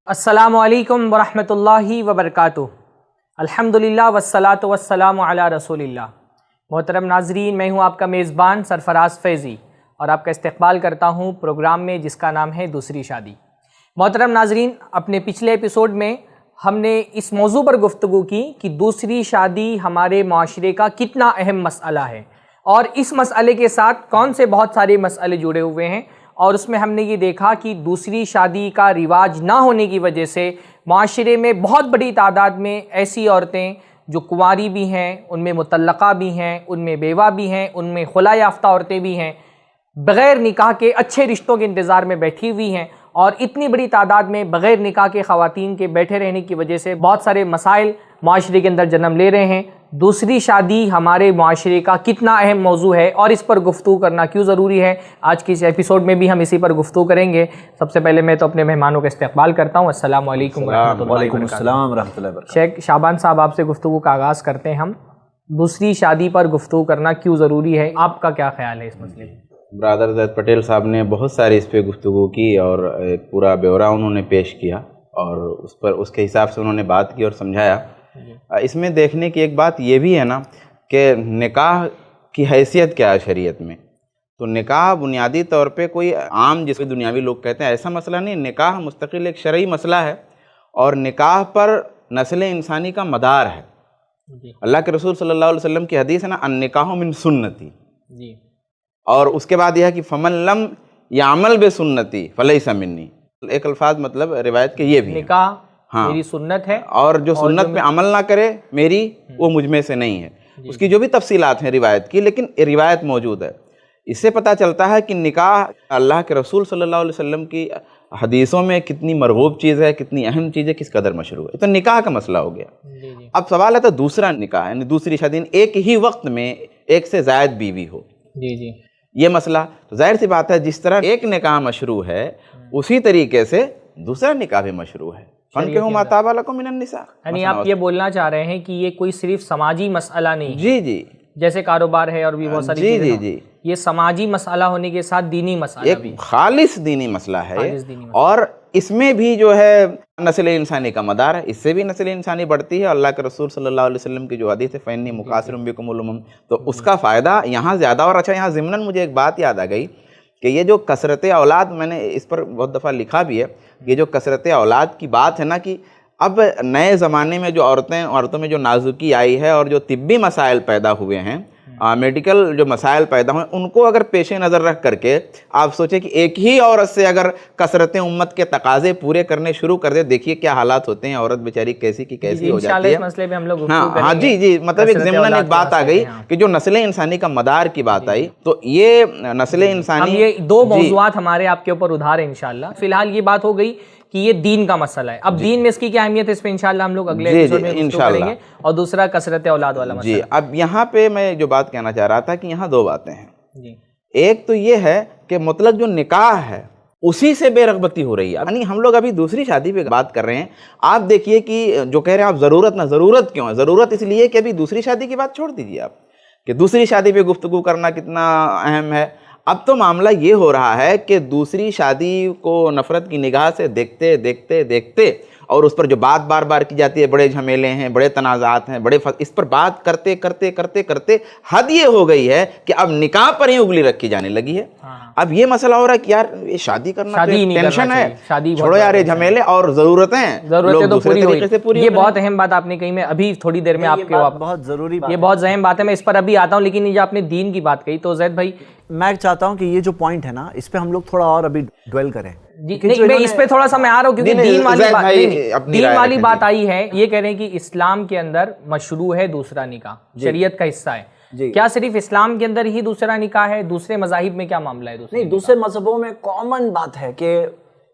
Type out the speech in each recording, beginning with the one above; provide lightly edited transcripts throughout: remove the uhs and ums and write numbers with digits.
अस्सलामुअलैकुम वरहमतुल्लाहि वबरकातुहू। अल्हम्दुलिल्लाह वस्सलातु वस्सलामु अला रसूलिल्लाह। मोहतरम नाजरीन, मैं हूँ आपका मेज़बान सरफराज फैज़ी और आपका इस्तकबाल करता हूँ प्रोग्राम में जिसका नाम है दूसरी शादी। मोहतरम नाजरीन, अपने पिछले एपिसोड में हमने इस मौजू पर गुफ्तगू की कि दूसरी शादी हमारे माशरे का कितना अहम मसला है और इस मसले के साथ कौन से बहुत सारे मसले जुड़े हुए हैं। और उसमें हमने ये देखा कि दूसरी शादी का रिवाज ना होने की वजह से माशरे में बहुत बड़ी तादाद में ऐसी औरतें जो कुंवारी भी हैं, उनमें मुतल्लका भी हैं, उनमें बेवा भी हैं, उनमें खुला याफ्ता औरतें भी हैं, बग़ैर निकाह के अच्छे रिश्तों के इंतज़ार में बैठी हुई हैं। और इतनी बड़ी तादाद में बग़ैर निकाह के ख़वातीन के बैठे रहने की वजह से बहुत सारे मसाइल माशरे के अंदर जन्म ले रहे हैं। दूसरी शादी हमारे माशरे का कितना अहम मौजू है और इस पर गुफ्तगू करना क्यों ज़रूरी है, आज की इस एपिसोड में भी हम इसी पर गुफ्तगू करेंगे। सबसे पहले मैं तो अपने मेहमानों का इस्तकबाल करता हूँ। अस्सलामु अलैकुम वरहमतुल्लाहि वबरकातुहू। शेख शाबान साहब, आपसे गुफ्तगू का आगाज़ करते हैं हम। दूसरी शादी पर गुफ्तगू करना क्यों ज़रूरी है, आपका क्या ख्याल है इस मसले में? ब्रदर जैद पटेल साहब ने बहुत सारी इस पे गुफ्तगू की और एक पूरा ब्यौरा उन्होंने पेश किया और उस पर उसके हिसाब से उन्होंने बात की और समझाया। इसमें देखने की एक बात ये भी है ना कि निकाह की हैसियत क्या है शरीयत में। तो निकाह बुनियादी तौर पे कोई आम जिसको दुनियावी लोग कहते हैं ऐसा मसला नहीं। निकाह मुस्तकिल एक शरई मसला है और निकाह पर नस्ल इंसानी का मदार है। अल्लाह के रसूल सल्लल्लाहु अलैहि वसल्लम की हदीस है ना, अन्निकाहु मिन सुन्नती जी। और उसके बाद यह है कि फमन लम यामल बे सुन्नती फलैसा मिन्नी। एक अल्फाज मतलब रिवायत के ये भी निकाह मेरी सुन्नत है और जो सुन्नत पे अमल ना करे मेरी, वो मुझ में से नहीं है। उसकी जो भी तफसीलात हैं रिवायत की, लेकिन रिवायत मौजूद है। इससे पता चलता है कि निकाह अल्लाह के रसूल सल्लल्लाहु अलैहि वसल्लम की हदीसों में कितनी मरगूब चीज़ है, कितनी अहम चीज़ है, किस कदर मशरू है। तो निकाह का मसला हो गया। अब सवाल है तो दूसरा निकाह यानी दूसरी शादी, एक ही वक्त में एक से ज़ायद बीवी हो, जी ये मसला। तो जाहिर सी बात है जिस तरह एक निकाह मशरू है उसी तरीके से दूसरा निकाह भी मशरू है। यानी आप ये बोलना चाह रहे हैं कि ये कोई सिर्फ समाजी मसला नहीं है। जी जी, जैसे कारोबार है और भी बहुत सारी चीजें। जी जी, ये समाजी मसला होने के साथ दीनी मसला भी, खालिस दीनी मसला है। और इसमें भी जो है नस्ल इंसानी का मदार है, इससे भी नस्ल इंसानी बढ़ती है। अल्लाह के रसूल सल्लल्लाहु अलैहि वसल्लम की जो हदीस है फ़इन्नी मुकासिरुम बिकुमुल उमम, तो उसका फ़ायदा यहाँ ज़्यादा। और अच्छा, यहाँ ज़िमनन मुझे एक बात याद आ गई कि ये जो कसरत औलाद, मैंने इस पर बहुत दफ़ा लिखा भी है, ये जो कसरत औलाद की बात है ना, कि अब नए ज़माने में जो औरतों में जो नाजुकी आई है और जो तिब्बी मसाइल पैदा हुए हैं, मेडिकल जो मसाइल पैदा हुए, उनको अगर पेश नज़र रख करके आप सोचें कि एक ही औरत से अगर कसरतें उम्मत के तकाजे पूरे करने शुरू कर दे, देखिए क्या हालात होते हैं। औरत बेचारी कैसी की कैसी हो जाती है। इस मसले पे हम लोग हाँ जी जी, मतलब एक ज़िम्मन एक बात आ गई कि जो नस्ल इंसानी का मदार की बात आई, तो ये नस्ल इंसानी, ये दो मौज़ूआत हमारे आपके ऊपर उधार है इंशाल्लाह। फिलहाल ये बात हो गई कि ये दीन का मसला है। अब दीन में इसकी क्या अहमियत है, इस पे इंशाल्लाह हम लोग अगले एपिसोड में गुफ्तगू करेंगे। और दूसरा कसरत औलाद वाला मसला। जी, अब यहाँ पे मैं जो बात कहना चाह रहा था कि यहाँ दो बातें हैं जी। एक तो ये है कि मतलब जो निकाह है उसी से बेरगबती हो रही है। यानी हम लोग अभी दूसरी शादी पे बात कर रहे हैं। आप देखिए कि जो कह रहे हैं आप ज़रूरत ना, ज़रूरत क्यों है? ज़रूरत इसलिए कि अभी दूसरी शादी की बात छोड़ दीजिए आप, कि दूसरी शादी पे गुफ्तगू करना कितना अहम है। अब तो मामला ये हो रहा है कि दूसरी शादी को नफ़रत की निगाह से देखते देखते देखते और उस पर जो बात बार बार की जाती है, बड़े झमेले हैं, बड़े तनाज़ात हैं, इस पर बात करते करते करते करते हद ये हो गई है कि अब निकाह पर ही उंगली रखी जाने लगी है। अब ये मसला हो रहा है कि यार ये शादी करना तो टेंशन है, शादी छोड़ो यार ये झमेले, और ज़रूरतें तो पूरी। ये बहुत अहम बात आपने कही। मैं अभी थोड़ी देर में आपके बहुत ज़रूरी, ये बहुत अहम बात है, मैं इस पर अभी आता हूँ। लेकिन ये आपने दीन की बात कही, तो जैद भाई मैं चाहता हूँ कि ये जो पॉइंट है ना, इस पे हम लोग थोड़ा और अभी ड्वेल करें। मैं इस पे थोड़ा सा मैं आ रहा हूँ क्योंकि दीन वाली बात आई है। ये कह रहे हैं कि इस्लाम के अंदर मशरू है दूसरा निकाह, शरीयत का हिस्सा है। क्या सिर्फ इस्लाम के अंदर ही दूसरा निकाह है? दूसरे मज़ाहिब में क्या मामला है? नहीं, दूसरे मजहबों में कॉमन बात है कि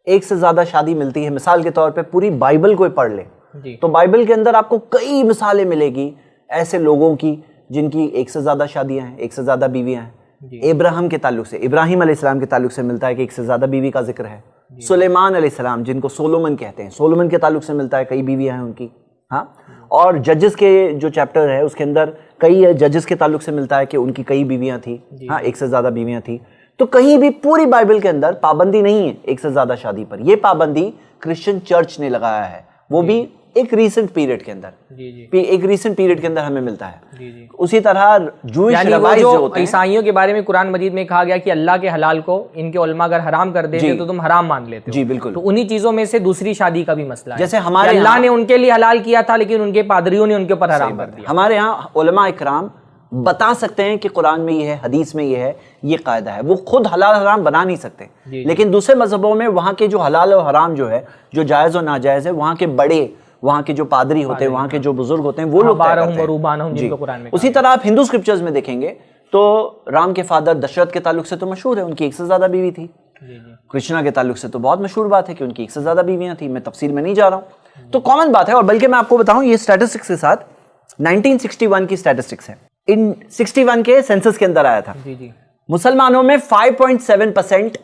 एक से ज्यादा शादी मिलती है। मिसाल के तौर पे पूरी बाइबल को पढ़ ले तो बाइबल के अंदर आपको कई मिसालें मिलेगी ऐसे लोगों की जिनकी एक से ज्यादा शादियां हैं, एक से ज्यादा बीवियां हैं। इब्राहिम के ताल्लुक से, इब्राहिम अलैहिस्सलाम के ताल्लुक से मिलता है कि एक से ज्यादा बीवी का जिक्र है। सुलेमान अलैहिस्सलाम जिनको सोलोमन कहते हैं, सोलोमन के ताल्लुक से मिलता है कई बीवियां हैं उनकी। हाँ, और जजेस के जो चैप्टर है उसके अंदर कई जजेस के ताल्लुक से मिलता है कि उनकी कई बीवियां थी। हाँ, एक से ज्यादा बीवियां थी। तो कहीं भी पूरी बाइबल के अंदर पाबंदी नहीं है एक से ज्यादा शादी पर। ये पाबंदी क्रिश्चियन चर्च ने लगाया है, वो भी एक रीसेंट पीरियड के अंदर। एक रीसेंट पीरियड के अंदर हमें मिलता है। उसी तरह जूइश रबाइज जो होते हैं, ईसाइयों के बारे में कुरान मजीद में कहा गया कि अल्लाह के हलाल को इनके उलमा अगर हराम कर देते तो तुम हराम मान लेते हो। जी बिल्कुल। तो उन्हीं चीजों में से दूसरी शादी का भी मसला है। जैसे हमारे अल्लाह ने उनके लिए हलाल किया था, लेकिन उनके पादरियों ने उनके ऊपर हराम कर दिया। हमारे यहाँ उलमा इकराम बता सकते हैं कि कुरान में ये है, हदीस में ये है, ये कायदा है। वो खुद हलाल हराम बना नहीं सकते, लेकिन दूसरे मजहबों में वहाँ के जो हलाल और हराम जो है, जो जायज़ और नाजायज़ है, वहाँ के बड़े, वहाँ के जो पादरी होते हैं, वहाँ के जो बुजुर्ग होते हैं, वो लोग तय करते हैं। उसी तरह आप हिंदू स्क्रिप्चर्स में देखेंगे तो राम के फादर दशरथ के ताल्लुक से तो मशहूर है, उनकी एक से ज्यादा बीवी थी। कृष्णा के ताल्लुक से तो बहुत मशहूर बात है कि उनकी एक से ज्यादा बीवियां थी। मैं तफसील में नहीं जा रहा हूँ, तो कॉमन बात है। और बल्कि मैं आपको बताऊं, ये स्टैटिस्टिक्स के साथ 1961 की स्टैटिस्टिक्स है। इन 61 के सेंसस के अंदर आया था। मुसलमानों में 5.7%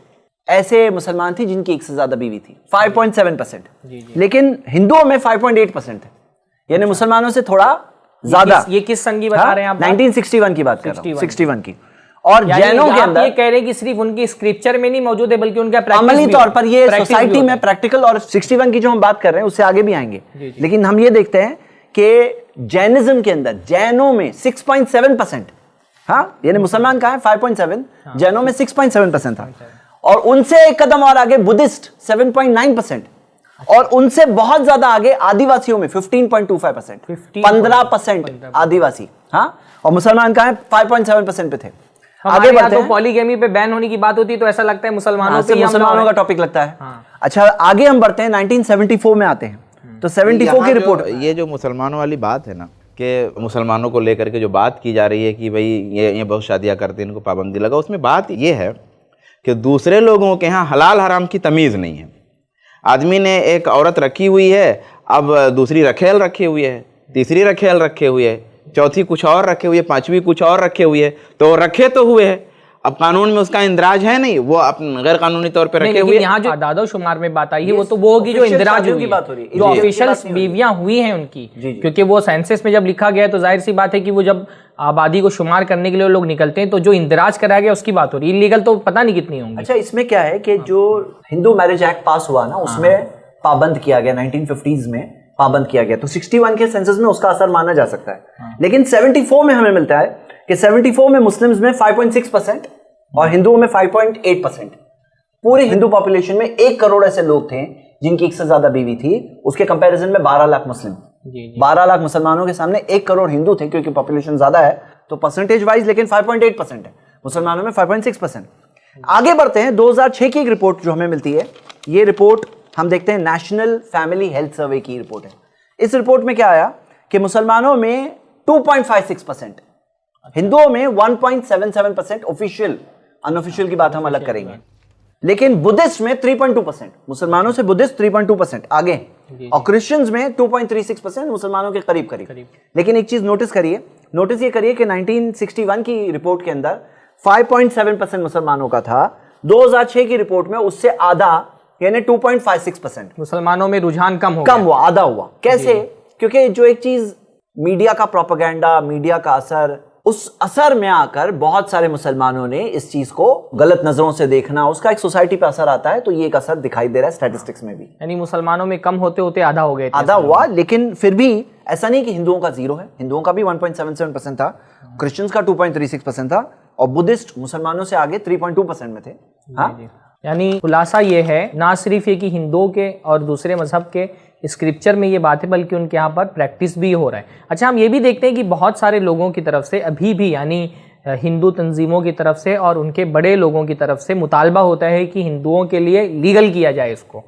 ऐसे मुसलमान थी जिनकी एक से ज्यादा बीवी थी, 5.7%। लेकिन हिंदुओं में 5.8% है, यानी मुसलमानों से थोड़ा ज्यादा। ये किस सन की बता रहे हैं आप? 1961 की बात कर रहा हूं, 61 की। और जैनों के अंदर ये कह रहे हैं कि सिर्फ उनकी स्क्रिप्चर में नहीं मौजूद है, बल्कि उनका अमली तौर पर ये सोसाइटी में प्रैक्टिकल। और 61 की जो हम बात कर रहे हैं उससे आगे भी आएंगे, लेकिन हम ये देखते हैं कि जैनिज्म के अंदर जैनों में 6.7%, हाँ, यानी मुसलमान कहाँ है 5.7, जैनों में 6.7% था। और उनसे एक कदम और आगे बुद्धिस्ट 7.9%, और उनसे बहुत ज्यादा आगे आदिवासियों में 15.25%, 15% आदिवासी, हाँ, और मुसलमान कहाँ है 5.7% पे थे। आगे बढ़ते हैं। तो पॉलीगेमी पे बैन होने की बात होती है तो ऐसा लगता है मुसलमानों पे मुसलमानों का टॉपिक लगता है। अच्छा, आगे हम बढ़ते हैं, 1974 में आते हैं। तो 74 की रिपोर्ट, ये जो मुसलमानों वाली बात है ना, कि मुसलमानों को लेकर के जो बात की जा रही है कि भाई ये बहुत शादियां करते हैं, इनको पाबंदी लगा, उसमें बात ये है कि दूसरे लोगों के यहाँ हलाल हराम की तमीज़ नहीं है। आदमी ने एक औरत रखी हुई है, अब दूसरी रखेल रखी हुई है, तीसरी रखेल रखे हुए है, चौथी कुछ और रखे हुए, पांचवी कुछ और रखे हुए, तो रखे तो हुए है। अब कानून में उसका इंदराज है नहीं, वो अपने गैर कानूनी तौर पे रखे हुए। यहाँ जो आदाद शुमार में बात आई है वो तो वो होगी जो इंदराज की बात हो रही है, जो ऑफिशियल बीवियां हुई हैं उनकी, क्योंकि वो सेंसस में जब लिखा गया है तो जाहिर सी बात है कि वो जब आबादी को शुमार करने के लिए लोग निकलते हैं, तो जो इंदराज कराया गया उसकी बात हो रही है। इलीगल तो पता नहीं कितनी होंगी। अच्छा, इसमें क्या है कि जो हिंदू मैरिज एक्ट पास हुआ ना, उसमें पाबंद किया गया, 1950s में पाबंद किया गया, तो 61 के सेंसस में उसका असर माना जा सकता है। लेकिन 74 में हमें मिलता है कि 74 में मुस्लिम्स में 5.6% और हिंदुओं में 5.8%। पूरी हिंदू पॉपुलेशन में 1 करोड़ ऐसे लोग थे जिनकी एक से ज्यादा बीवी थी। उसके कंपैरिजन में 12 लाख मुस्लिम, 12 लाख मुसलमानों के सामने 1 करोड़ हिंदू थे, क्योंकि पॉपुलेशन ज्यादा है तो परसेंटेज वाइज लेकिन 5.8% है, मुसलमानों में 5.6%। आगे बढ़ते हैं, 2006 की एक रिपोर्ट जो हमें मिलती है, ये रिपोर्ट हम देखते हैं, नेशनल फैमिली हेल्थ सर्वे की रिपोर्ट है। इस रिपोर्ट में क्या आया कि मुसलमानों में 2.56%, हिंदुओं में 1.77%, ऑफिशियल अनऑफिशियल की बात हम अलग करेंगे, लेकिन बुद्धिस्ट में 3.2%, मुसलमानों से बुद्धिस्ट 3.2% आगे, और क्रिश्चियंस में 2.36%, मुसलमानों के करीब करीब। लेकिन एक चीज नोटिस ये करिए कि 1961 की रिपोर्ट के अंदर 5.7% मुसलमानों का था, 2006 की रिपोर्ट में उससे आधा यानी 2.56% मुसलमानों में रुझान कम हुआ, आधा हुआ। कैसे? क्योंकि जो एक चीज मीडिया का प्रोपेगेंडा, मीडिया का असर, उस असर में आकर बहुत सारे मुसलमानों ने इस चीज को गलत नजरों से देखना, उसका एक सोसाइटी पे असर आता है, तो ये एक असर दिखाई दे रहा है स्टैटिस्टिक्स में भी। यानी मुसलमानों में कम होते होते आधा हो गए, आधा हुआ। लेकिन फिर भी ऐसा नहीं कि हिंदुओं का 0 है, हिंदुओं का भी 1.77% था, क्रिश्चियंस का 2.36% था, और बुद्धिस्ट मुसलमानों से आगे 3.2% में थे। हाँ, यानी खुलासा ये है, ना सिर्फ ये कि हिंदुओं के और दूसरे मजहब के स्क्रिप्चर में ये बात है, बल्कि उनके यहाँ पर प्रैक्टिस भी हो रहा है। अच्छा, हम ये भी देखते हैं कि बहुत सारे लोगों की तरफ से अभी भी, यानी हिंदू तंजीमों की तरफ से और उनके बड़े लोगों की तरफ से मुतालबा होता है कि हिंदुओं के लिए लीगल किया जाए, इसको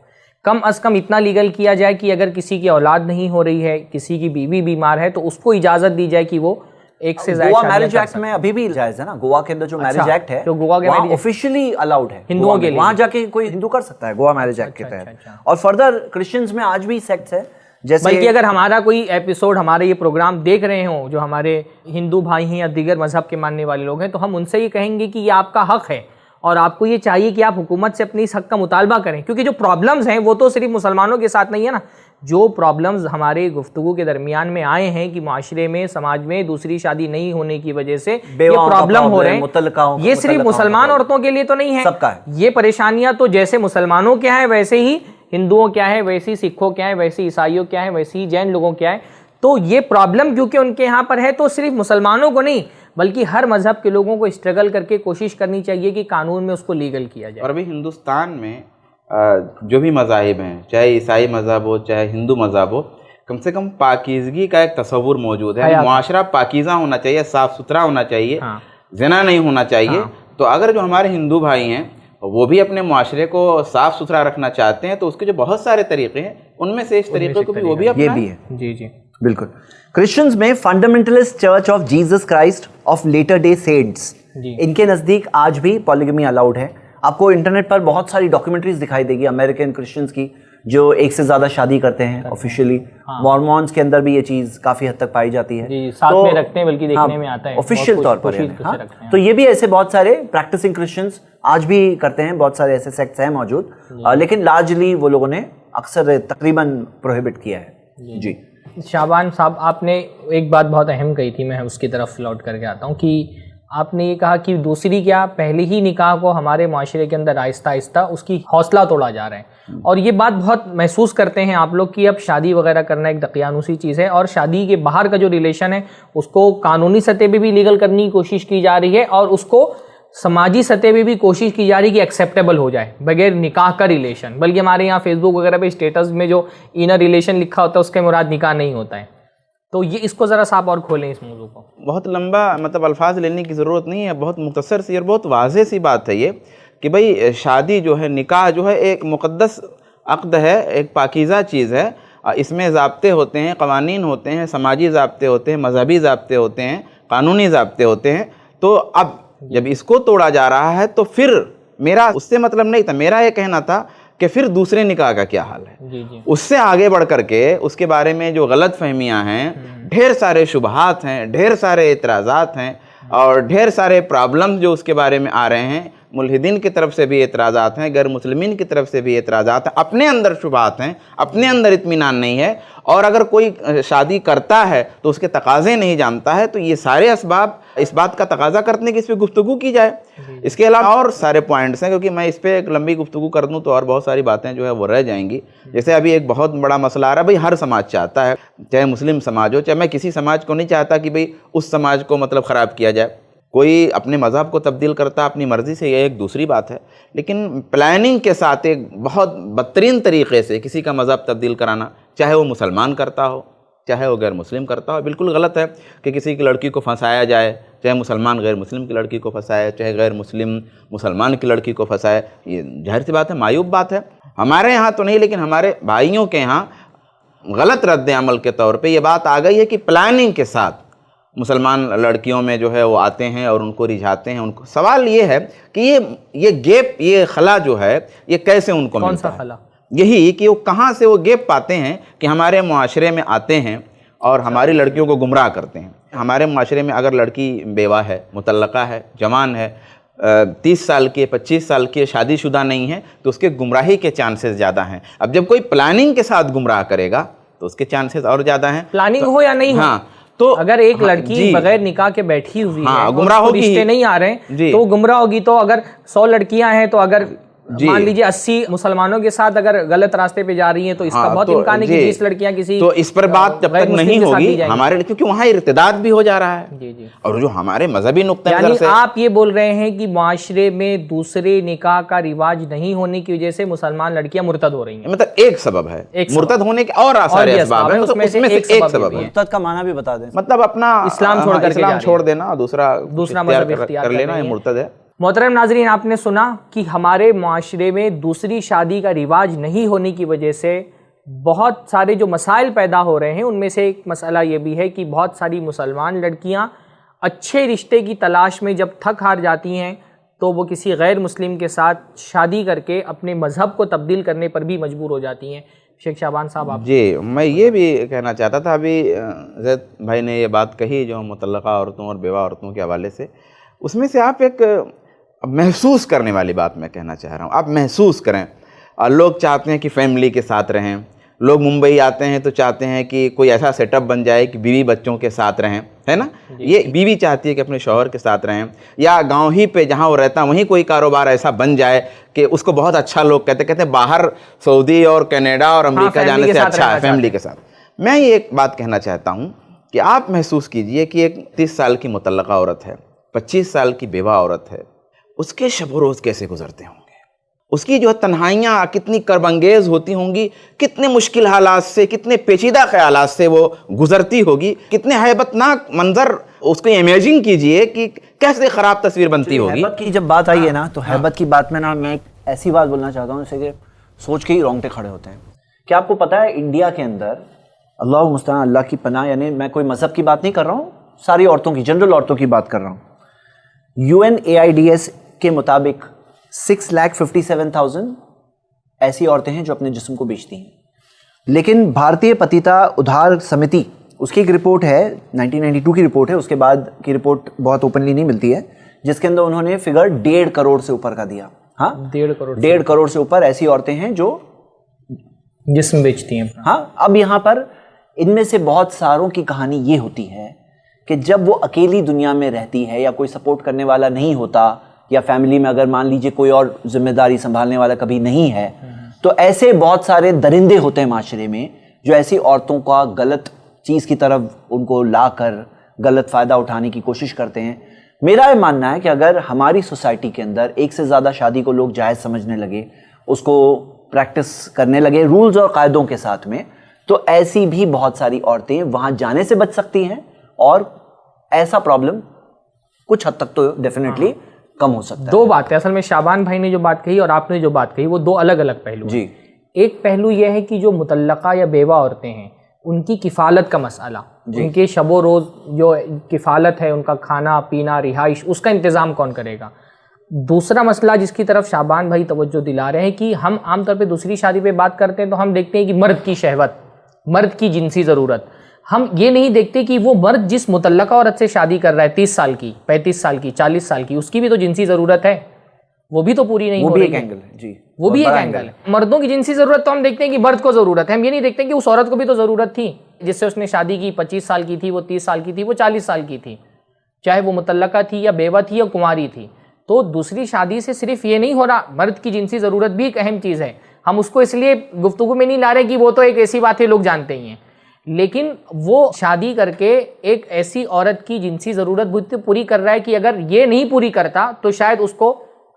कम अज़ कम इतना लीगल किया जाए कि अगर किसी की औलाद नहीं हो रही है, किसी की बीवी बीमार है, तो उसको इजाज़त दी जाए कि वो एक से ज्यादा। गोवा मैरिज एक्ट में अभी भी जायज है ना, गोवा के अंदर जो मैरिज एक्ट है, जो गोवा के ऑफिशियली अलाउड है हिंदुओं के लिए, वहां जाके कोई हिंदू कर सकता है गोवा मैरिज एक्ट के तहत। और फर्दर क्रिश्चियंस में आज भी सेक्ट्स है, जैसे बल्कि अगर हमारा कोई एपिसोड, हमारे ये प्रोग्राम देख रहे हो जो हमारे हिंदू भाई हैं या दीगर मजहब के मानने वाले लोग हैं, तो हम उनसे ये कहेंगे कि ये आपका हक है और आपको ये चाहिए कि आप हुकूमत से अपनी इस हक का मुतालबा करें, क्योंकि जो प्रॉब्लम्स हैं वो तो सिर्फ मुसलमानों के साथ नहीं है ना। जो प्रॉब्लम्स हमारे गुफ्तगू के दरमियान में आए हैं कि माशरे में, समाज में दूसरी शादी नहीं होने की वजह से ये प्रॉब्लम हो रहे हैं, ये सिर्फ मुसलमान औरतों के लिए तो नहीं है, सबका है। ये परेशानियां तो जैसे मुसलमानों क्या है वैसे ही हिंदुओं क्या है, वैसे ही सिखों क्या है, वैसे ही ईसाइयों क्या है, वैसे ही जैन लोगों क्या है। तो ये प्रॉब्लम क्योंकि उनके यहाँ पर है तो सिर्फ मुसलमानों को नहीं बल्कि हर मजहब के लोगों को स्ट्रगल करके कोशिश करनी चाहिए कि कानून में उसको लीगल किया जाए। और अभी हिंदुस्तान में जो भी मज़ाहिब हैं, चाहे ईसाई मज़हब हो चाहे हिंदू मज़हब हो, कम से कम पाकीज़गी का एक तस्वुर मौजूद है। मुआशरा पाकीज़ा होना चाहिए, साफ़ सुथरा होना चाहिए, ज़िना नहीं होना चाहिए। तो अगर जो हमारे हिंदू भाई हैं वो भी अपने मुआशरे को साफ़ सुथरा रखना चाहते हैं तो उसके जो बहुत सारे तरीक़े हैं उनमें से इस तरीक़े को भी वो भी अपनाएं। ये भी है। जी जी बिल्कुल। क्रिश्चियंस में fundamentalist Church of Jesus Christ of Latter Day Saints, इनके नज़दीक आज भी पॉलीगमी अलाउड है। आपको इंटरनेट पर बहुत सारी डॉक्यूमेंट्रीज दिखाई देगी अमेरिकन क्रिश्चियंस की जो एक से ज़्यादा शादी करते हैं ऑफिशियली। मॉर्मन्स के अंदर भी ये चीज़ काफ़ी हद तक पाई जाती है, जी, साथ में रखते हैं, बल्कि देखने में आता है ऑफिशियल तौर पर। तो ये भी ऐसे बहुत सारे प्रैक्टिसिंग क्रिश्चियंस आज भी करते हैं, बहुत सारे ऐसे सेक्ट्स हैं मौजूद, लेकिन लार्जली वो लोगों ने अक्सर तकरीबन प्रोहिबिट किया है। जी शाबान साहब, आपने एक बात बहुत अहम कही थी, मैं उसकी तरफ लौट करके आता हूँ कि आपने ये कहा कि दूसरी क्या पहले ही निकाह को हमारे माशरे के अंदर आहिस्ता आहिस्ता उसकी हौसला तोड़ा जा रहा है, और ये बात बहुत महसूस करते हैं आप लोग कि अब शादी वगैरह करना एक दकियानूसी चीज़ है और शादी के बाहर का जो रिलेशन है उसको कानूनी सतह पे भी लीगल करने की कोशिश की जा रही है और उसको समाजी सतह पे भी कोशिश की जा रही है कि एक्सेप्टेबल हो जाए बगैर निकाह का रिलेशन। बल्कि हमारे यहाँ फेसबुक वगैरह पे स्टेटस में जो इनर रिलेशन लिखा होता है उसके मुराद निकाह नहीं होता है। तो ये इसको ज़रा साफ और खोलें इस मौजू को। बहुत लंबा मतलब अल्फाज लेने की ज़रूरत नहीं है, बहुत मुख्तसर सी और बहुत वाज़ेह सी बात है ये कि भाई शादी जो है, निकाह जो है एक मुक़द्दस अक़्द है, एक पाकीज़ा चीज़ है। इसमें ज़ाब्ते होते हैं, क़वानीन होते हैं, समाजी ज़ाब्ते होते हैं, मजहबी ज़ाब्ते होते हैं, कानूनी ज़ाब्ते होते हैं। तो अब जब इसको तोड़ा जा रहा है तो फिर मेरा उससे मतलब नहीं था, मेरा ये कहना था कि फिर दूसरे निकाह का क्या हाल है। जी। उससे आगे बढ़ करके उसके बारे में जो गलत फहमियाँ हैं, ढेर सारे शुबहात हैं, ढेर सारे एतराज़ात हैं और ढेर सारे प्रॉब्लम्स जो उसके बारे में आ रहे हैं। मुल्हिदीन की तरफ से भी एतराज़ात हैं, गैर मुस्लिमीन की तरफ से भी एतराज़ात हैं, अपने अंदर शुबहात हैं, अपने अंदर इत्मीनान नहीं है। और अगर कोई शादी करता है तो उसके तकाज़े नहीं जानता है, तो ये सारे असबाब इस बात का तकाज़ा करते कि इस पर गुफ्तगू की जाए। इसके अलावा और सारे पॉइंट्स हैं, क्योंकि मैं इस पर एक लंबी गुफ्तगू कर दूँ तो और बहुत सारी बातें जो है वो रह जाएंगी। जैसे अभी एक बहुत बड़ा मसला आ रहा है, भाई हर समाज चाहता है, चाहे मुस्लिम समाज हो, चाहे मैं किसी समाज को नहीं चाहता कि भाई उस समाज को मतलब ख़राब किया जाए। कोई अपने मज़हब को तब्दील करता अपनी मर्ज़ी से, यह एक दूसरी बात है, लेकिन प्लानिंग के साथ एक बहुत बदतरीन तरीक़े से किसी का मज़हब तब्दील कराना, चाहे वो मुसलमान करता हो चाहे वो गैर मुस्लिम करता हो, बिल्कुल गलत है कि किसी की लड़की को फंसाया जाए, चाहे मुसलमान गैर मुस्लिम की लड़की को फंसाए, चाहे गैर मुस्लिम मुसलमान की लड़की को फंसाए। ये जाहिर सी बात है, मायूब बात है। हमारे यहाँ तो नहीं, लेकिन हमारे भाइयों के यहाँ गलत रद्द अमल के तौर पे ये बात आ गई है कि प्लानिंग के साथ मुसलमान लड़कियों में जो है वो आते हैं और उनको रिझाते हैं। उनको सवाल ये है कि ये गैप, ये खला जो है ये कैसे उनको कौन मिलता सा खला? यही कि वो कहाँ से वो गैप पाते हैं कि हमारे मुआशरे में आते हैं और हमारी लड़कियों को गुमराह करते हैं। हमारे मुआशरे में अगर लड़की बेवा है, मुतल्लका है, जवान है, 30 साल की, 25 साल की, शादीशुदा नहीं है, तो उसके गुमराही के चांसेस ज़्यादा हैं। अब जब कोई प्लानिंग के साथ गुमराह करेगा तो उसके चांसेस और ज़्यादा हैं। प्लानिंग हो या नहीं हो, हाँ, तो अगर एक लड़की बगैर निकाह के बैठी हुई है, गुमराह होगी, रिश्ते नहीं आ रहे हैं, तो गुमराह होगी। तो अगर 100 लड़कियां हैं तो अगर मान लीजिए 80 मुसलमानों के साथ अगर गलत रास्ते पे जा रही हैं तो इसका बहुत इम्कान है कि 20 लड़कियां किसी, तो इस पर बात जब तक नहीं होगी हमारे, क्योंकि वहाँ इर्तिदाद भी हो जा रहा है। जी। और जो हमारे मजहबी नुक्ते यानी आप ये बोल रहे हैं कि माशरे में दूसरे निकाह का रिवाज नहीं होने की वजह से मुसलमान लड़कियां मुर्तद हो रही हैं। मतलब एक सबब है, मुर्तद होने के और सारे असबाब हैं, उसमें से एक सबब है। मुर्तद का माना भी बता दें, मतलब अपना इस्लाम छोड़ देना, दूसरा मजहब इख्तियार कर लेना, ये मुर्तद है। मोहतरम नाजरीन, आपने सुना कि हमारे माशरे में दूसरी शादी का रिवाज नहीं होने की वजह से बहुत सारे जो मसाइल पैदा हो रहे हैं, उनमें से एक मसला ये भी है कि बहुत सारी मुसलमान लड़कियां अच्छे रिश्ते की तलाश में जब थक हार जाती हैं तो वो किसी गैर मुस्लिम के साथ शादी करके अपने मज़हब को तब्दील करने पर भी मजबूर हो जाती हैं। शेख शाबान साहब, आप जी, मैं ये भी कहना चाहता था, अभी जैद भाई ने ये बात कही जो मुतल्लका औरतों और बेवा औरतों के हवाले से, उसमें से आप एक महसूस करने वाली बात मैं कहना चाह रहा हूँ, आप महसूस करें। लोग चाहते हैं कि फैमिली के साथ रहें, लोग मुंबई आते हैं तो चाहते हैं कि कोई ऐसा सेटअप बन जाए कि बीवी बच्चों के साथ रहें, है ना। ये बीवी चाहती है कि अपने शौहर के साथ रहें, या गांव ही पे जहां वो रहता है वहीं कोई कारोबार ऐसा बन जाए कि उसको बहुत अच्छा लोग कहते हैं बाहर सऊदी और कनाडा और अमेरिका जाने से अच्छा है फैमिली के साथ। मैं ये एक बात कहना चाहता हूँ कि आप महसूस कीजिए कि एक 30 साल की मुतल्लका औरत है, 25 साल की बेवा औरत है, उसके शब रोज़ कैसे गुजरते होंगे, उसकी जो तन्हाइयाँ कितनी कर्बंगेज होती होंगी, कितने मुश्किल हालात से, कितने पेचीदा ख्यालात से वो गुजरती होगी, कितने हैबतनाक मंजर उसको इमेजिन कीजिए कि कैसे ख़राब तस्वीर बनती होगी। हैबत की जब बात आई है ना, तो हैबत की बात में ना मैं एक ऐसी बात बोलना चाहता हूँ जैसे कि सोच के ही रोंगटे खड़े होते हैं। क्या आपको पता है इंडिया के अंदर, अल्लाह मुस्तआन, अल्लाह की पनाह, यानी मैं कोई मज़हब की बात नहीं कर रहा हूँ, सारी औरतों की, जनरल औरतों की बात कर रहा हूँ। UNAIDS के मुताबिक 6,57,000 ऐसी औरतें हैं जो अपने जिस्म को बेचती हैं। लेकिन भारतीय पतिता उद्धार समिति, उसकी एक रिपोर्ट है, 1992 की रिपोर्ट है, उसके बाद की रिपोर्ट बहुत ओपनली नहीं मिलती है, जिसके अंदर उन्होंने फिगर 1.5 करोड़ से ऊपर का दिया। हाँ, 1.5 करोड़ से ऊपर ऐसी औरतें हैं जो जिस्म बेचती हैं। हाँ, अब यहाँ पर इनमें से बहुत सारों की कहानी ये होती है कि जब वो अकेली दुनिया में रहती है या कोई सपोर्ट करने वाला नहीं होता, या फैमिली में अगर मान लीजिए कोई और जिम्मेदारी संभालने वाला कभी नहीं है, तो ऐसे बहुत सारे दरिंदे होते हैं माशरे में जो ऐसी औरतों का गलत चीज़ की तरफ उनको लाकर गलत फ़ायदा उठाने की कोशिश करते हैं। मेरा ये मानना है कि अगर हमारी सोसाइटी के अंदर एक से ज़्यादा शादी को लोग जायज़ समझने लगे, उसको प्रैक्टिस करने लगे रूल्स और कायदों के साथ में, तो ऐसी भी बहुत सारी औरतें वहाँ जाने से बच सकती हैं और ऐसा प्रॉब्लम कुछ हद तक तो डेफिनेटली कम हो सकता है। दो बातें असल में, शाबान भाई ने जो बात कही और आपने जो बात कही वो दो अलग अलग पहलू जी। एक पहलू यह है कि जो मुतल्लका या बेवा औरतें हैं उनकी किफ़ालत का मसला, उनके शबो रोज़ जो किफ़ालत है, उनका खाना पीना रिहाइश, उसका इंतज़ाम कौन करेगा। दूसरा मसला जिसकी तरफ शाबान भाई तवज्जो दिला रहे हैं कि हम आमतौर पे दूसरी शादी पे बात करते हैं तो हम देखते हैं कि मर्द की शहवत, मर्द की जिनसी ज़रूरत, हम ये नहीं देखते कि वो मर्द जिस मुतल्लका औरत से शादी कर रहा है 30 साल की, 35 साल की, 40 साल की, उसकी भी तो जिनसी ज़रूरत है, वो भी तो पूरी नहीं हो रही है। वो भी एक एंगल है जी, वो भी एक एंगल है। मर्दों की जिनसी ज़रूरत तो हम देखते हैं कि मर्द को ज़रूरत है, हम ये नहीं देखते कि उस औरत को भी तो ज़रूरत थी जिससे उसने शादी की, 25 साल की थी, वो 30 साल की थी, वो 40 साल की थी, चाहे वो मुतल्लका थी या बेवा थी या कुंवारी थी। तो दूसरी शादी से सिर्फ ये नहीं हो रहा, मर्द की जिनसी ज़रूरत भी एक अहम चीज़ है। हम उसको इसलिए गुफ्तगू में नहीं ला रहे कि वो तो एक ऐसी बात है लोग जानते ही हैं, लेकिन वो शादी करके एक ऐसी औरत की जिनसी ज़रूरत पूरी कर रहा है कि अगर ये नहीं पूरी करता तो शायद उसको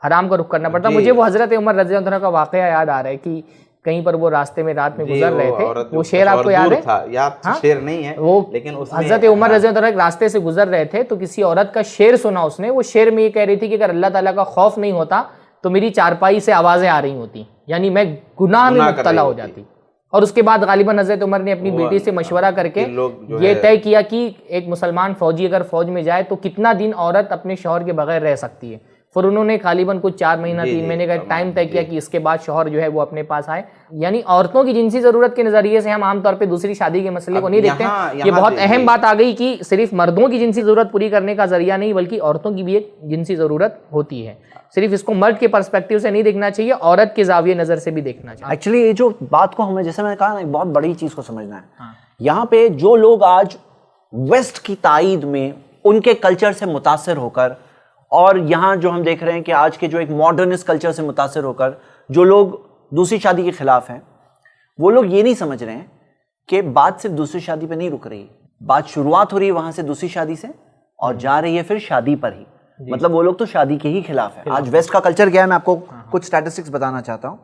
हराम का रुख करना पड़ता। मुझे वो हज़रत उमर रज़ी अल्लाह का वाक़या याद आ रहा है कि कहीं पर वो रास्ते में रात में गुजर रहे थे, वो शेर आपको याद है? हाँ? शेर नहीं है वो, लेकिन हज़रत उमर रज़ी अल्लाह रास्ते से गुजर रहे थे तो किसी औरत का शेर सुना उसने। वो शेर में ये कह रही थी कि अगर अल्लाह ताला का खौफ नहीं होता तो मेरी चारपाई से आवाज़ें आ रही होती, यानी मैं गुनाह में मुब्तला हो जाती। और उसके बाद गालिबन हज़रत उमर ने अपनी बेटी से मशवरा करके ये तय किया कि एक मुसलमान फ़ौजी अगर फ़ौज में जाए तो कितना दिन औरत अपने शौहर के बगैर रह सकती है। फिर उन्होंने गालिबन कुछ 4 महीना 3 महीने का टाइम तय किया कि इसके बाद शौहर जो है वो अपने पास आए। यानी औरतों की जिनसी ज़रूरत के नज़रिए से हम आमतौर पे दूसरी शादी के मसले को नहीं देखते हैं। ये बहुत अहम बात आ गई कि सिर्फ मर्दों की जिनसी ज़रूरत पूरी करने का जरिया नहीं बल्कि औरतों की भी एक जिनसी ज़रूरत होती है। सिर्फ इसको मर्द के पर्सपेक्टिव से नहीं देखना चाहिए, औरत के ज़ाविये नज़र से भी देखना चाहिए। एक्चुअली ये जो बात को हमें, जैसे मैंने कहा ना, एक बहुत बड़ी चीज़ को समझना है। यहाँ पे जो लोग आज वेस्ट की ताईद में उनके कल्चर से मुतासर होकर, और यहाँ जो हम देख रहे हैं कि आज के जो एक मॉडर्निस्ट कल्चर से मुतासर होकर जो लोग दूसरी शादी के खिलाफ हैं, वो लोग ये नहीं समझ रहे हैं कि बात सिर्फ दूसरी शादी पे नहीं रुक रही, बात शुरुआत हो रही है वहाँ से दूसरी शादी से और जा रही है फिर शादी पर ही। मतलब वो लोग तो शादी के ही खिलाफ है। आज वेस्ट का कल्चर क्या है, मैं आपको कुछ स्टैटिस्टिक्स बताना चाहता हूँ।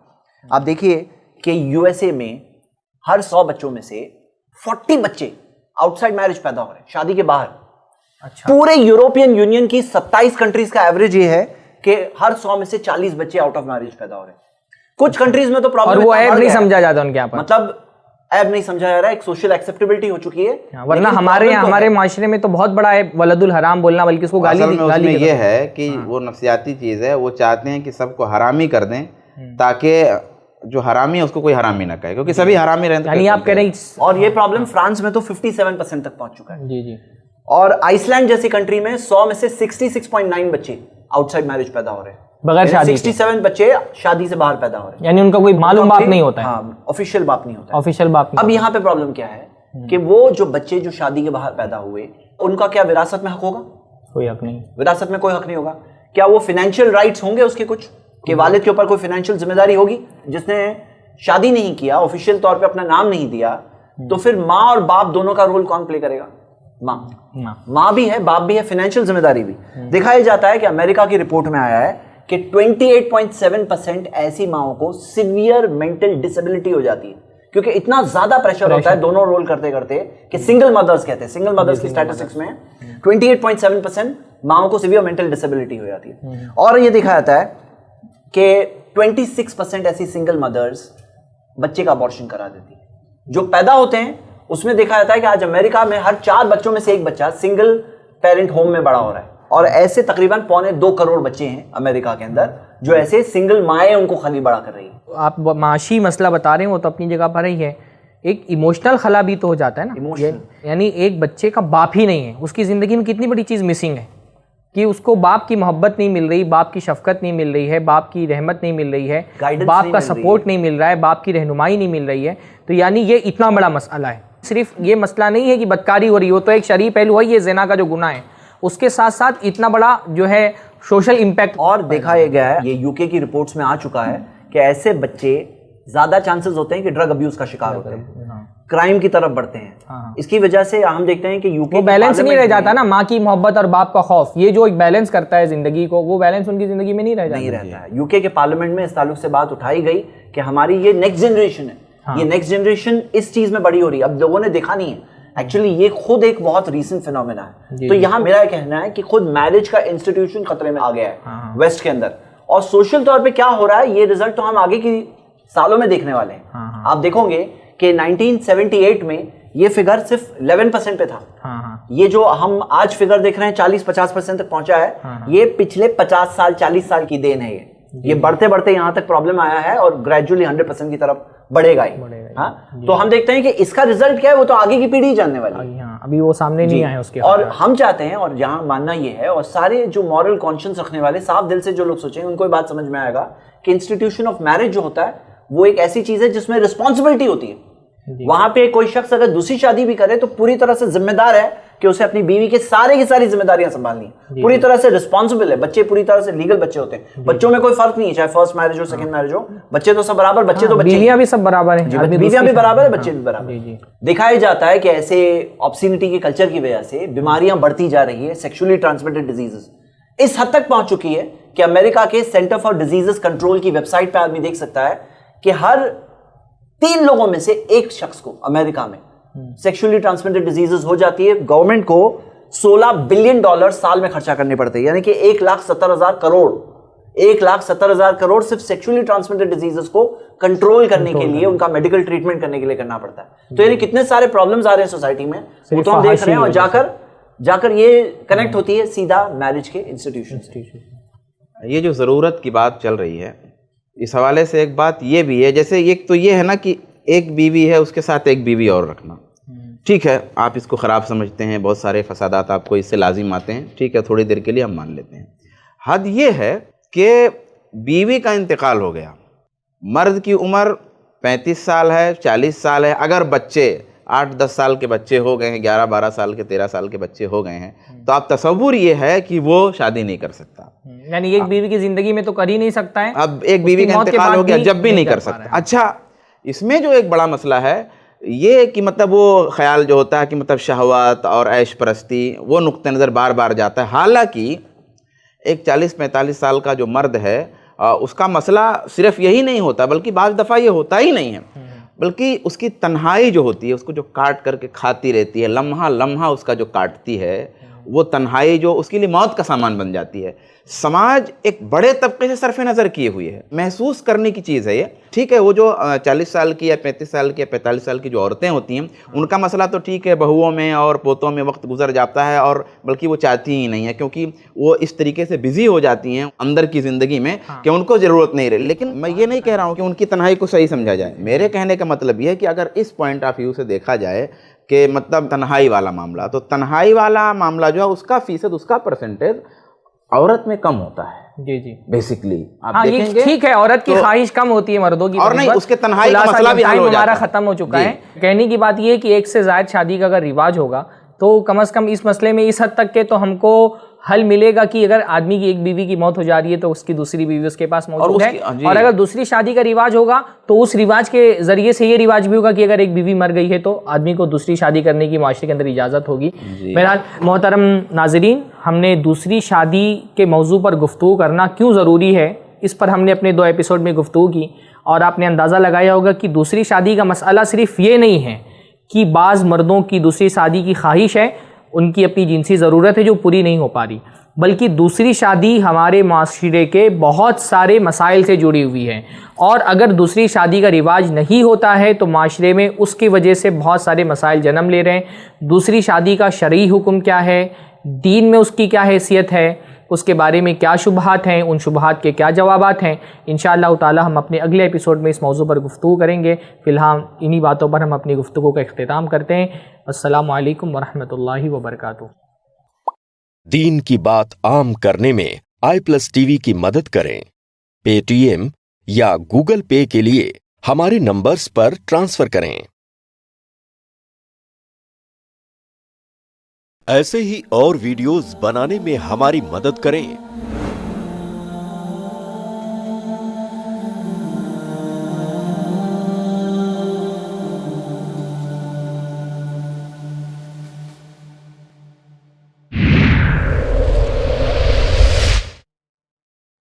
आप देखिए कि यूएसए में हर 100 बच्चों में से 40 बच्चे आउटसाइड मैरिज पैदा हो रहे हैं, शादी के बाहर। अच्छा। पूरे यूरोपियन यूनियन की 27 कंट्रीज का एवरेज ये है कि हर 100 में से 40 बच्चे आउट ऑफ मैरिज पैदा हो रहे हैं। कुछ कंट्रीज में तो प्रॉब्लम, और वो ऐब नहीं समझा जाता उनके यहाँ पर, मतलब ऐब नहीं समझा जा रहा है, एक सोशल एक्सेप्टेबिलिटी हो चुकी है। वरना हमारे माशरे में तो बहुत बड़ा है वलदुल हराम बोलना, बल्कि उसको गाली ये है कि वो नफ्सियाती चीज है। वो चाहते हैं कि सबको हरामी कर दें ताकि जो हरामी है उसको कोई हरामी ना कहे, क्योंकि सभी हरामी रहते हैं। आप कह रहे हैं, और ये प्रॉब्लम फ्रांस में तो 57% तक पहुंच चुका है। जी जी। और आइसलैंड जैसी कंट्री में 100 में से 66.9 बच्चे आउटसाइड मैरिज पैदा हो रहे हैं, बगैर शादी 67 बच्चे शादी से बाहर पैदा हो रहे हैं, यानी उनका कोई मालूम बाप नहीं होता है। हाँ, ऑफिशियल बाप नहीं होता है। ऑफिशियल बाप अब यहाँ पे प्रॉब्लम क्या है कि वो जो बच्चे जो शादी के बाहर पैदा हुए, उनका क्या विरासत में हक होगा? कोई हक नहीं, विरासत में कोई हक नहीं होगा। क्या वो फाइनेंशियल राइट्स होंगे उसके कुछ, कि वालिद के ऊपर कोई फाइनेंशियल जिम्मेदारी होगी? जिसने शादी नहीं किया, ऑफिशियल तौर पे अपना नाम नहीं दिया, तो फिर माँ और बाप दोनों का रोल कौन प्ले करेगा? माँ भी है, बाप भी है, फाइनेंशियल जिम्मेदारी भी। दिखाया जाता है कि अमेरिका की रिपोर्ट में आया है कि 28.7% ऐसी माओं को सीवियर मेंटल डिसेबिलिटी हो जाती है, क्योंकि इतना ज्यादा प्रेशर होता है दोनों रोल करते करते कि सिंगल मदर्स कहते हैं, सिंगल मदर्स की स्टैटिस्टिक्स में 28.7% माओं को सीवियर मेंटल डिसेबिलिटी हो जाती है। और ये दिखाया जाता है कि 26% ऐसी सिंगल मदर्स बच्चे का अबॉर्शन करा देती है जो पैदा होते हैं। उसमें देखा जाता है कि आज अमेरिका में हर 4 बच्चों में से एक बच्चा सिंगल पेरेंट होम में बड़ा हो रहा है, और ऐसे तकरीबन 1.25 करोड़ बच्चे हैं अमेरिका के अंदर जो ऐसे सिंगल माएँ उनको खाली बड़ा कर रही है। आप माशी मसला बता रहे हैं, वो तो अपनी जगह पर ही है। एक इमोशनल खला भी तो हो जाता है ना, यानी एक बच्चे का बाप ही नहीं है, उसकी ज़िंदगी में कितनी बड़ी चीज़ मिसिंग है कि उसको बाप की मोहब्बत नहीं मिल रही, बाप की शफकत नहीं मिल रही है, बाप की रहमत नहीं मिल रही है, बाप का सपोर्ट नहीं मिल रहा है, बाप की रहनुमाई नहीं मिल रही है। तो यानी ये इतना बड़ा मसला है। सिर्फ ये मसला नहीं है कि बदकारी हो रही हो, तो एक शरई पहलू है ये ज़िना का जो गुनाह है, उसके साथ साथ इतना बड़ा जो है सोशल इम्पैक्ट। और देखा गया है, ये यूके की रिपोर्ट्स में आ चुका है कि ऐसे बच्चे ज्यादा चांसेस होते हैं कि ड्रग अब्यूज का शिकार होते हैं, क्राइम की तरफ बढ़ते हैं। इसकी वजह से हम देखते हैं कि यूके वो बैलेंस नहीं रह जाता ना, माँ की मोहब्बत और बाप का खौफ, ये जो एक बैलेंस करता है जिंदगी को, वो बैलेंस उनकी जिंदगी में नहीं रहता है। यूके के पार्लियामेंट में इस ताल्लुक से बात उठाई गई कि हमारी ये नेक्स्ट जनरेशन है, ये नेक्स्ट जनरेशन इस चीज में बड़ी हो रही है। अब लोगों ने देखा नहीं है, एक्चुअली ये खुद एक बहुत रीसेंट फिनोमेना है। तो यहाँ मेरा कहना है कि खुद मैरिज का इंस्टीट्यूशन खतरे में आ गया है वेस्ट के अंदर, और सोशल तौर पे क्या हो रहा है ये रिजल्ट तो हम आगे की सालों में देखने वाले हैं। आप देखोगे कि 1978 में ये फिगर सिर्फ 11% पे था। ये जो हम आज फिगर देख रहे हैं 40-50% तक पहुंचा है, ये पिछले 50 साल 40 साल की देन है। ये बढ़ते बढ़ते यहाँ तक प्रॉब्लम आया है और ग्रेजुअली 100% की तरफ बढ़ेगा ही। हाँ, तो हम देखते हैं कि इसका रिजल्ट क्या है वो तो आगे की पीढ़ी जानने वाली है, अभी वो सामने नहीं आए उसके। और हम चाहते हैं, और यहाँ मानना ये है, और सारे जो मॉरल कॉन्शियस रखने वाले साफ दिल से जो लोग सोचेंगे उनको ये बात समझ में आएगा कि इंस्टीट्यूशन ऑफ मैरिज जो होता है वो एक ऐसी चीज है जिसमें रिस्पॉन्सिबिलिटी होती है। वहां पे कोई शख्स अगर दूसरी शादी भी करे तो पूरी तरह से जिम्मेदार है कि उसे अपनी बीवी के सारे की सारी जिम्मेदारियां संभालनी है, पूरी तरह से रिस्पॉन्सिबल है। बच्चे पूरी तरह से लीगल बच्चे होते हैं, बच्चों में कोई फर्क नहीं है, चाहे फर्स्ट मैरिज हो सेकंड मैरिज हो, बच्चे तो सब बराबर, बच्चे तो बच्चे, बीवियां भी सब बराबर हैं, बीवियां भी बराबर है, बच्चे भी बराबर। दिखाया जाता है कि ऐसे ऑब्सिनिटी के कल्चर की वजह से बीमारियां बढ़ती जा रही है, सेक्सुअली ट्रांसमिटेड डिजीजेस इस हद तक पहुंच चुकी है कि अमेरिका के सेंटर फॉर डिजीजेस कंट्रोल की वेबसाइट पर आदमी देख सकता है कि हर 3 लोगों में से एक शख्स को अमेरिका में सेक्सुअली ट्रांसमिटेड डिजीजेस हो जाती है। गवर्नमेंट को $16 बिलियन साल में खर्चा करने पड़ते हैं, यानी कि 1,70,000 करोड़, 1,70,000 करोड़ सिर्फ सेक्सुअली ट्रांसमिटेड डिजीजेस को कंट्रोल करने के लिए, उनका मेडिकल ट्रीटमेंट करने के लिए करना पड़ता है। तो यानी कितने सारे प्रॉब्लम्स आ रहे हैं सोसाइटी में, वो तो हम देख रहे हैं, और जाकर ये कनेक्ट होती है सीधा मैरिज के इंस्टीट्यूशन से। ये जो ज़रूरत की बात चल रही है, इस हवाले से एक बात ये भी है, जैसे एक तो ये है ना कि एक बीवी है उसके साथ एक बीवी और रखना, ठीक है, आप इसको ख़राब समझते हैं, बहुत सारे फसादात आपको इससे लाजिम आते हैं, ठीक है, थोड़ी देर के लिए हम मान लेते हैं। हद ये है कि बीवी का इंतकाल हो गया, मर्द की उम्र 35 साल है, 40 साल है, अगर बच्चे 8-10 साल के बच्चे हो गए हैं, 11-12 साल के, 13 साल के बच्चे हो गए हैं, तो आप तसव्वुर ये है कि वो शादी नहीं कर सकता, यानी एक बीवी की जिंदगी में तो कर ही नहीं सकता है। अब एक बीवी का इंतकाल हो गया, जब भी नहीं कर सकता। अच्छा, इसमें जो एक बड़ा मसला है ये कि मतलब वो ख्याल जो होता है कि मतलब शहवात और ऐश परस्ती, वो नुक्ते नज़र बार बार जाता है। हालांकि एक 40-45 साल का जो मर्द है उसका मसला सिर्फ यही नहीं होता, बल्कि बाज़ दफ़ा ये होता ही नहीं है, बल्कि उसकी तन्हाई जो होती है, उसको जो काट करके खाती रहती है, लम्हा लम्हा उसका जो काटती है, वो तन्हाई जो उसके लिए मौत का सामान बन जाती है। समाज एक बड़े तबके से सरफ नज़र किए हुए है, महसूस करने की चीज़ है ये, ठीक है। वो जो 40 साल की या 35 साल की या 45 साल की जो औरतें होती हैं, उनका मसला तो ठीक है, बहुओं में और पोतों में वक्त गुजर जाता है, और बल्कि वो चाहती ही नहीं है, क्योंकि वो इस तरीके से बिज़ी हो जाती हैं अंदर की ज़िंदगी में कि उनको ज़रूरत नहीं रही। लेकिन मैं ये नहीं कह रहा हूँ कि उनकी तन्हाई को सही समझा जाए। मेरे कहने का मतलब ये है कि अगर इस पॉइंट ऑफ व्यू से देखा जाए कि मतलब तन्हाई वाला मामला, तो तन्हाई वाला मामला जो है उसका फ़ीसद, उसका परसेंटेज औरत में कम होता है। जी जी, बेसिकली आप हाँ, ये देखेंगे ठीक है, औरत की ख्वाहिश कम होती है मर्दों की, और नहीं, उसके तन्हाई का मसला भी हल हो जाता हमारा है। खत्म हो चुका है। कहने की बात ये है कि एक से ज्यादा शादी का अगर रिवाज होगा तो कम से कम इस मसले में इस हद तक के तो हमको हल मिलेगा कि अगर आदमी की एक बीवी की मौत हो जा रही है तो उसकी दूसरी बीवी उसके पास मौजूद है, और अगर दूसरी शादी का रिवाज होगा तो उस रिवाज के जरिए से ये रिवाज भी होगा कि अगर एक बीवी मर गई है तो आदमी को दूसरी शादी करने की माशरे के अंदर इजाज़त होगी। बहरहाल मोहतरम नाजरीन, हमने दूसरी शादी के मौजू पर गुफ्तगू करना क्यों ज़रूरी है, इस पर हमने अपने 2 एपिसोड में गुफ्तगू की, और आपने अंदाज़ा लगाया होगा कि दूसरी शादी का मसला सिर्फ ये नहीं है कि बाज़ मर्दों की दूसरी शादी की ख्वाहिश है, उनकी अपनी जिनसी ज़रूरत है जो पूरी नहीं हो पा रही, बल्कि दूसरी शादी हमारे माशरे के बहुत सारे मसाइल से जुड़ी हुई है, और अगर दूसरी शादी का रिवाज नहीं होता है तो माशरे में उसकी वजह से बहुत सारे मसाइल जन्म ले रहे हैं। दूसरी शादी का शरई हुक्म क्या है, दीन में उसकी क्या हैसियत है, उसके बारे में क्या शुबहात हैं, उन शुबहात के क्या जवाबात हैं, इंशाअल्लाह ताला हम अपने अगले एपिसोड में इस मौजू पर गुफ्तगू करेंगे। फ़िलहाल इन्हीं बातों पर हम अपनी गुफ्तगू का इख्तिताम करते हैं। अस्सलामु अलैकुम वरहमतुल्लाहि वबरकातुहू। दीन की बात आम करने में i+ TV की मदद करें। पेटीएम या गूगल पे के लिए हमारे नंबर्स पर ट्रांसफर करें। ऐसे ही और वीडियोस बनाने में हमारी मदद करें